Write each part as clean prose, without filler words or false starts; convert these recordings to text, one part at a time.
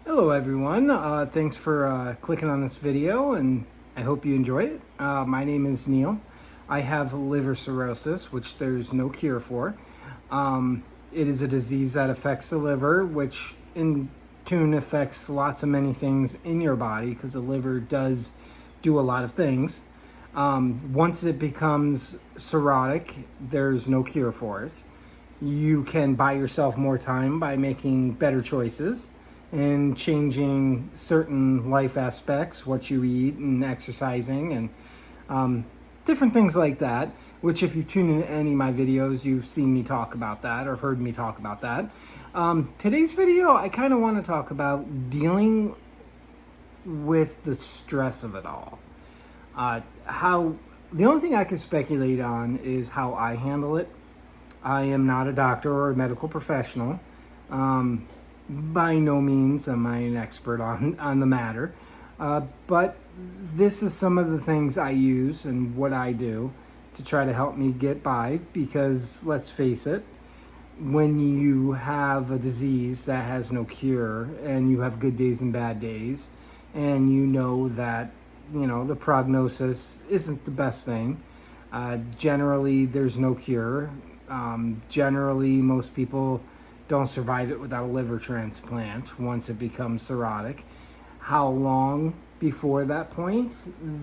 Hello everyone, thanks for clicking on this video and I hope you enjoy it. My name is Neil. I have liver cirrhosis, which there's no cure for. It is a disease that affects the liver, which in turn affects lots of many things in your body because the liver does do a lot of things. Once it becomes cirrhotic, there's no cure for it. You can buy yourself more time by making better choices and changing certain life aspects, what you eat and exercising and different things like that, which if you tune in any of my videos, you've seen me talk about that or heard me talk about that. Today's video, I kind of want to talk about dealing with the stress of it all. The only thing I can speculate on is how I handle it. I am not a doctor or a medical professional. By no means am I an expert on the matter, but this is some of the things I use and what I do to try to help me get by, because let's face it, when you have a disease that has no cure and you have good days and bad days, and you know that, the prognosis isn't the best thing, generally there's no cure. Generally, most people don't survive it without a liver transplant once it becomes cirrhotic. How long before that point?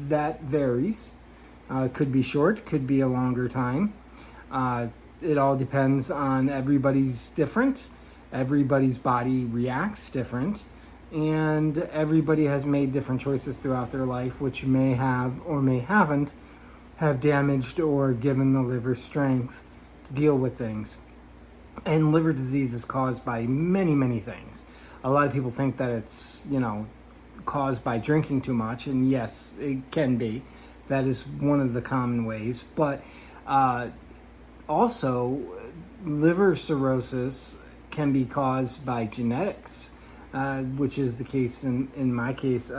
That varies. Could be short, could be a longer time. It all depends on everybody's different. Everybody's body reacts different. And everybody has made different choices throughout their life, which may have or may haven't have damaged or given the liver strength to deal with things. And liver disease is caused by many, many things. A lot of people think that it's, caused by drinking too much. And yes, it can be. That is one of the common ways. But also, liver cirrhosis can be caused by genetics, which is the case in my case.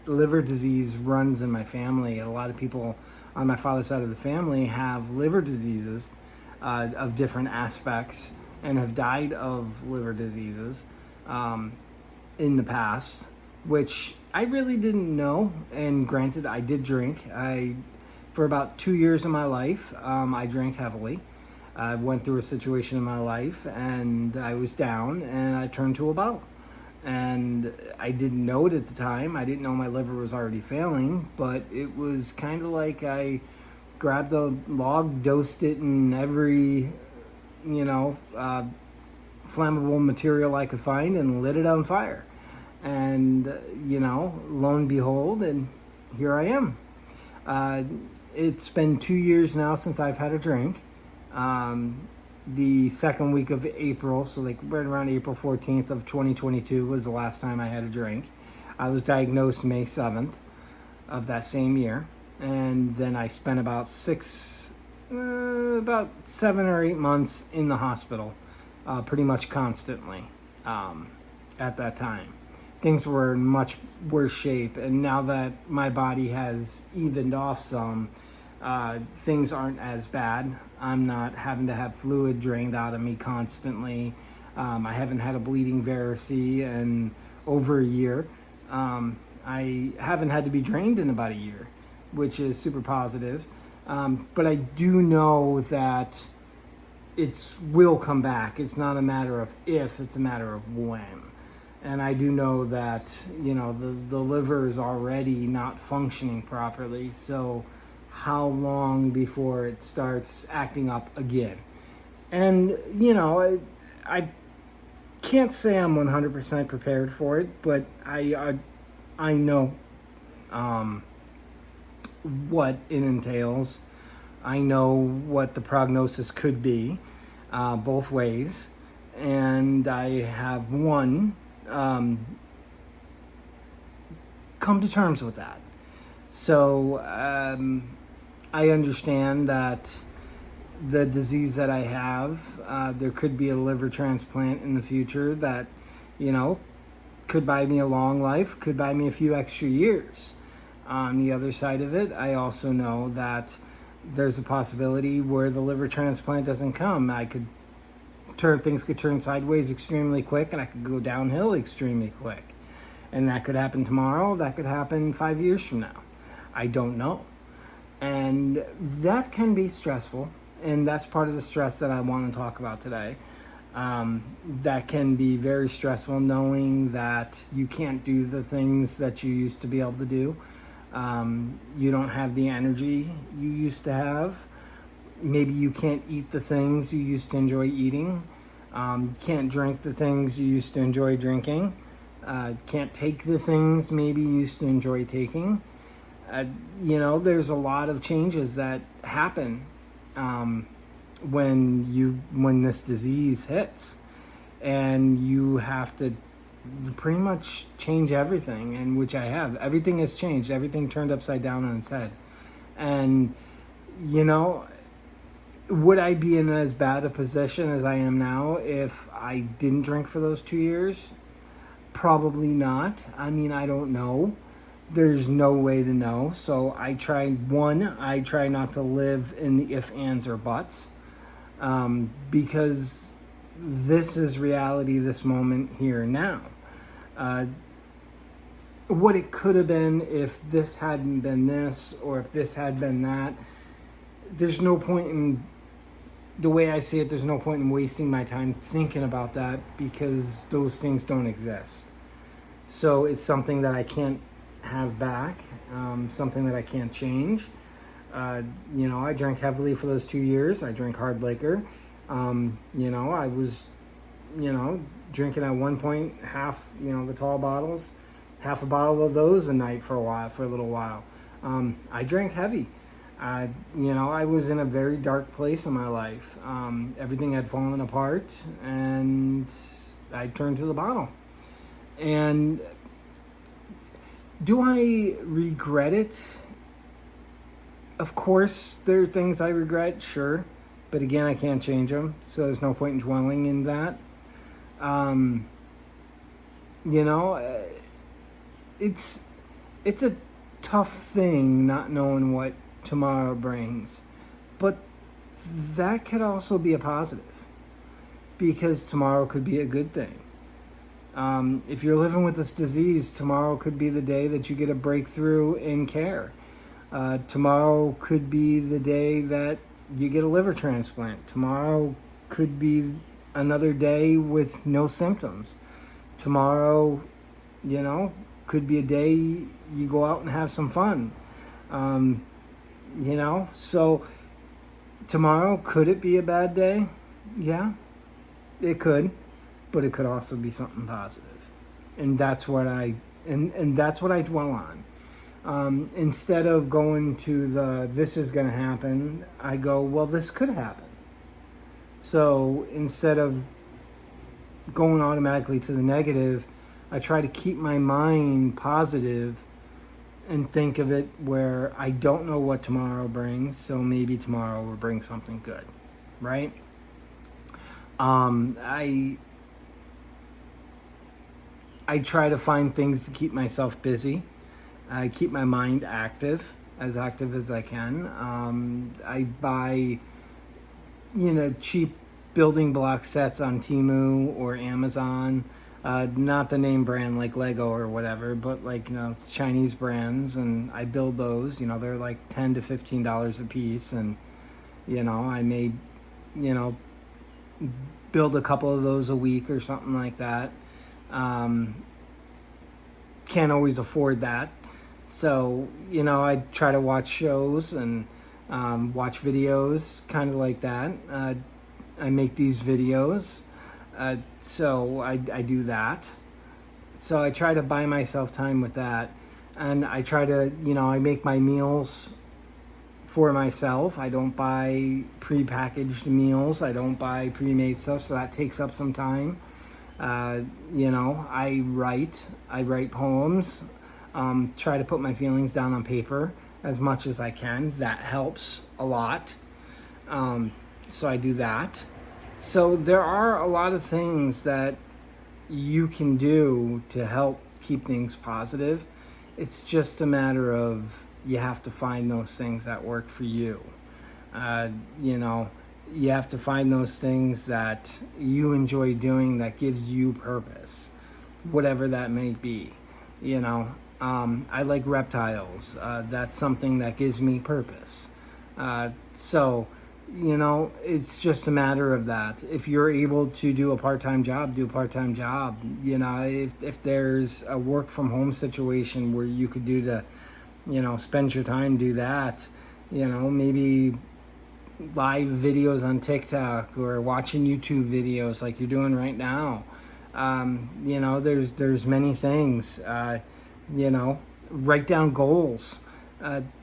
Liver disease runs in my family. A lot of people on my father's side of the family have liver diseases of different aspects and have died of liver diseases in the past, which I really didn't know. And granted, I did drink. For about 2 years of my life, I drank heavily. I went through a situation in my life and I was down and I turned to a bottle. And I didn't know it at the time. I didn't know my liver was already failing, but it was kind of like I grabbed a log, dosed it in every, flammable material I could find and lit it on fire. And, lo and behold, and here I am. It's been 2 years now since I've had a drink. The second week of April, so like right around April 14th of 2022 was the last time I had a drink. I was diagnosed May 7th of that same year. And then I spent about 7 or 8 months in the hospital, pretty much constantly at that time. Things were in much worse shape, and now that my body has evened off some, things aren't as bad. I'm not having to have fluid drained out of me constantly. I haven't had a bleeding varice in over a year. I haven't had to be drained in about a year, which is super positive. But I do know that it will come back. It's not a matter of if, it's a matter of when. And I do know that, the liver is already not functioning properly. So how long before it starts acting up again? And, I can't say I'm 100% prepared for it, but I know what it entails. I know what the prognosis could be, both ways, and I have come to terms with that. So I understand that the disease that I have, there could be a liver transplant in the future that, could buy me a long life, could buy me a few extra years. On the other side of it, I also know that there's a possibility where the liver transplant doesn't come. Things could turn sideways extremely quick, and I could go downhill extremely quick. And that could happen tomorrow, that could happen 5 years from now. I don't know. And that can be stressful, and that's part of the stress that I want to talk about today. That can be very stressful, knowing that you can't do the things that you used to be able to do. You don't have the energy you used to have. Maybe you can't eat the things you used to enjoy eating. You can't drink the things you used to enjoy drinking. Can't take the things maybe you used to enjoy taking. There's a lot of changes that happen when this disease hits, and you have to pretty much change everything, and which I have. Everything has changed. Everything turned upside down on its head. And would I be in as bad a position as I am now if I didn't drink for those 2 years? Probably not. I mean, I don't know. There's no way to know. So I try not to live in the if, ands, or buts, because this is reality, this moment, here, now. What it could have been if this hadn't been this, or if this had been that, there's no point in, the way I see it, there's no point in wasting my time thinking about that, because those things don't exist. So it's something that I can't have back, something that I can't change. I drank heavily for those 2 years. I drank hard liquor. I was, drinking at one point half, the tall bottles, half a bottle of those a night for a little while. I drank heavy. I was in a very dark place in my life. Everything had fallen apart, and I turned to the bottle. And do I regret it? Of course, there are things I regret, sure. But again, I can't change them, so there's no point in dwelling in that. It's a tough thing not knowing what tomorrow brings. But that could also be a positive, because tomorrow could be a good thing. If you're living with this disease, tomorrow could be the day that you get a breakthrough in care. Tomorrow could be the day that you get a liver transplant. Tomorrow could be another day with no symptoms. Tomorrow, could be a day you go out and have some fun. So tomorrow, could it be a bad day? Yeah, it could, but it could also be something positive. And that's what that's what I dwell on. Instead of going to this is going to happen, I go, well, this could happen. So instead of going automatically to the negative, I try to keep my mind positive and think of it where I don't know what tomorrow brings, so maybe tomorrow will bring something good, right? I try to find things to keep myself busy. I keep my mind active as I can. I buy, cheap building block sets on Temu or Amazon. Not the name brand like Lego or whatever, but Chinese brands, and I build those. They're like $10 to $15 a piece, and I may, build a couple of those a week or something like that. Can't always afford that. So, I try to watch shows and watch videos kind of like that. I make these videos, so I do that. So I try to buy myself time with that. And I try to, I make my meals for myself. I don't buy prepackaged meals. I don't buy pre-made stuff, so that takes up some time. I write poems. Try to put my feelings down on paper as much as I can. That helps a lot. So I do that. So there are a lot of things that you can do to help keep things positive. It's just a matter of you have to find those things that work for you. You have to find those things that you enjoy doing that gives you purpose, whatever that may be. I like reptiles. That's something that gives me purpose. So, it's just a matter of that. If you're able to do a part-time job, do a part-time job. If there's a work from home situation where you could do to, spend your time, do that. Maybe live videos on TikTok or watching YouTube videos like you're doing right now. There's many things. Write down goals.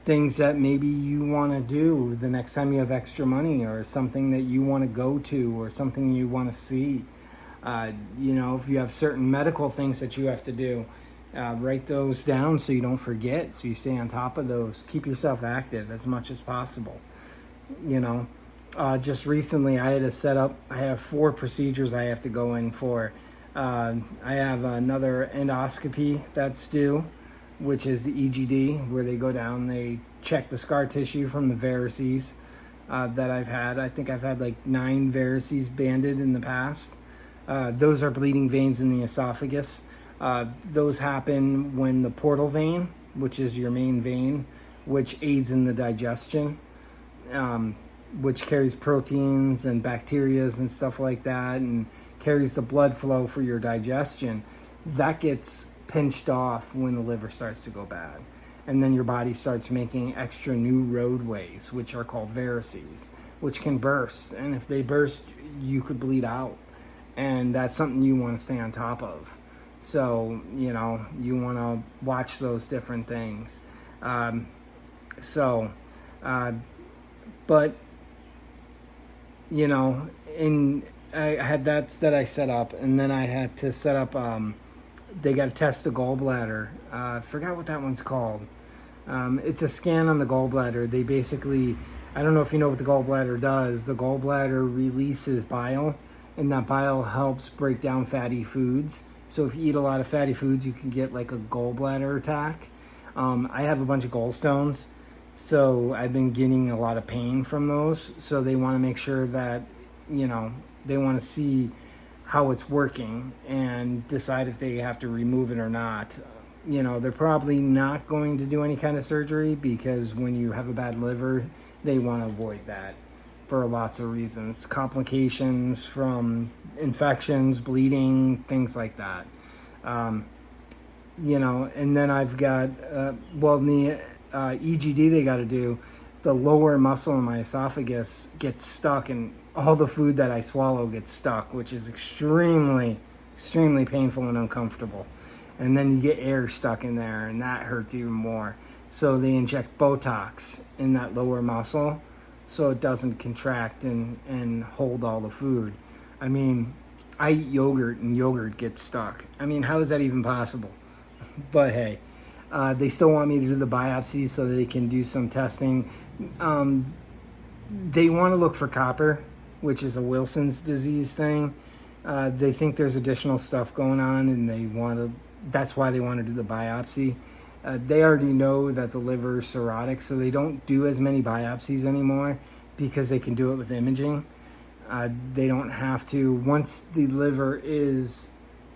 Things that maybe you want to do the next time you have extra money, or something that you want to go to, or something you want to see. If you have certain medical things that you have to do, write those down so you don't forget, so you stay on top of those. Keep yourself active as much as possible. Just recently I have 4 procedures I have to go in for. I have another endoscopy that's due, which is the EGD, where they go down, they check the scar tissue from the varices that I've had. I think I've had like 9 varices banded in the past. Those are bleeding veins in the esophagus. Those happen when the portal vein, which is your main vein, which aids in the digestion, which carries proteins and bacteria and stuff like that, and carries the blood flow for your digestion. That gets pinched off when the liver starts to go bad, and then your body starts making extra new roadways, which are called varices, which can burst, and if they burst, you could bleed out, and that's something you want to stay on top of. So you want to watch those different things. I had that I set up, and then I had to set up, they got to test the gallbladder. I forgot what that one's called. It's a scan on the gallbladder. They basically, I don't know if you know what the gallbladder does. The gallbladder releases bile, and that bile helps break down fatty foods. So if you eat a lot of fatty foods, you can get like a gallbladder attack. I have a bunch of gallstones, so I've been getting a lot of pain from those. So they want to make sure that, they want to see how it's working and decide if they have to remove it or not. They're probably not going to do any kind of surgery, because when you have a bad liver, they want to avoid that for lots of reasons. Complications from infections, bleeding, things like that. And then I've got, the EGD they got to do, the lower muscle in my esophagus gets stuck, and all the food that I swallow gets stuck, which is extremely, extremely painful and uncomfortable. And then you get air stuck in there, and that hurts even more. So they inject Botox in that lower muscle so it doesn't contract and hold all the food. I eat yogurt, and yogurt gets stuck. How is that even possible? But hey, they still want me to do the biopsy so they can do some testing. They want to look for copper, which is a Wilson's disease thing. They think there's additional stuff going on, and that's why they want to do the biopsy. They already know that the liver is cirrhotic, so they don't do as many biopsies anymore, because they can do it with imaging. They don't have to. Once the liver is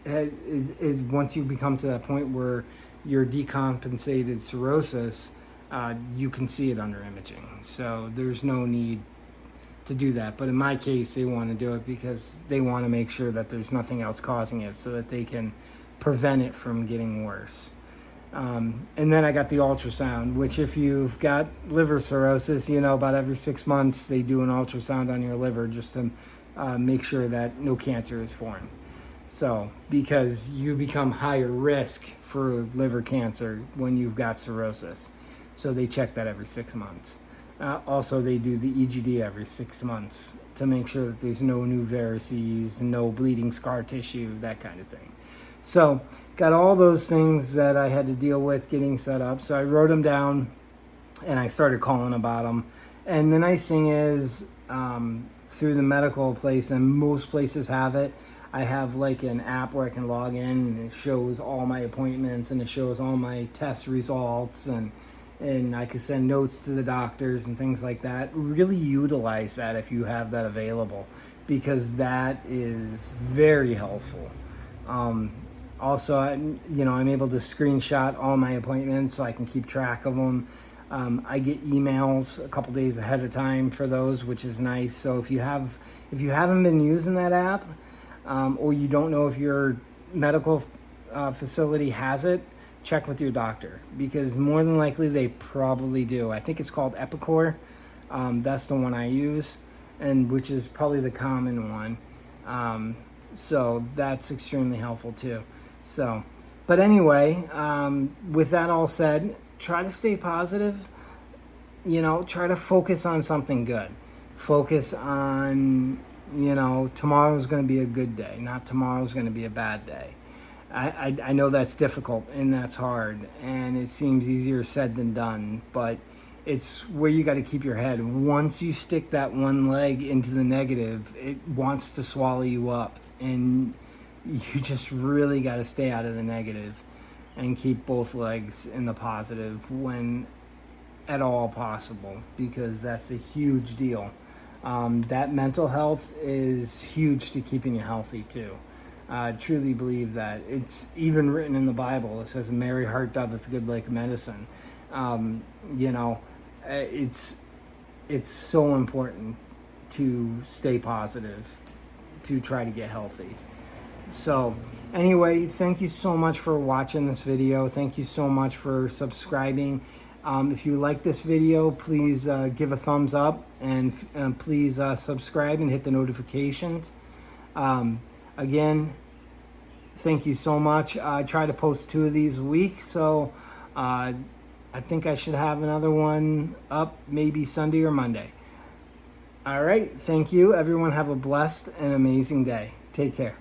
once you become to that point where you're decompensated cirrhosis, you can see it under imaging. So there's no need to do that. But in my case, they want to do it because they want to make sure that there's nothing else causing it, so that they can prevent it from getting worse. And then I got the ultrasound, which if you've got liver cirrhosis, about every 6 months they do an ultrasound on your liver just to make sure that no cancer is formed. So, because you become higher risk for liver cancer when you've got cirrhosis. So they check that every 6 months. Also, they do the EGD every 6 months to make sure that there's no new varices, no bleeding scar tissue, that kind of thing. So, got all those things that I had to deal with getting set up. So I wrote them down, and I started calling about them. And the nice thing is, through the medical place, and most places have it, I have like an app where I can log in, and it shows all my appointments, and it shows all my test results, and I can send notes to the doctors and things like that. Really utilize that if you have that available, because that is very helpful. Also, I'm able to screenshot all my appointments so I can keep track of them. I get emails a couple days ahead of time for those, which is nice. So if you haven't been using that app, or you don't know if your medical facility has it, check with your doctor, because more than likely they probably do. I think it's called Epicor. That's the one I use, and which is probably the common one. So that's extremely helpful too. So, but anyway, with that all said, try to stay positive. Try to focus on something good. Focus on, tomorrow's going to be a good day, not tomorrow's going to be a bad day. I know that's difficult and that's hard, and it seems easier said than done, but it's where you got to keep your head. Once you stick that one leg into the negative, it wants to swallow you up, and you just really got to stay out of the negative and keep both legs in the positive when at all possible, because that's a huge deal. That mental health is huge to keeping you healthy too. I truly believe that. It's even written in the Bible. It says, "A merry heart doth good like medicine." It's so important to stay positive, to try to get healthy. So anyway, thank you so much for watching this video. Thank you so much for subscribing. If you like this video, please give a thumbs up, and please subscribe and hit the notifications. Again, thank you so much. I try to post 2 of these a week, so I think I should have another one up maybe Sunday or Monday. All right, thank you. Everyone have a blessed and amazing day. Take care.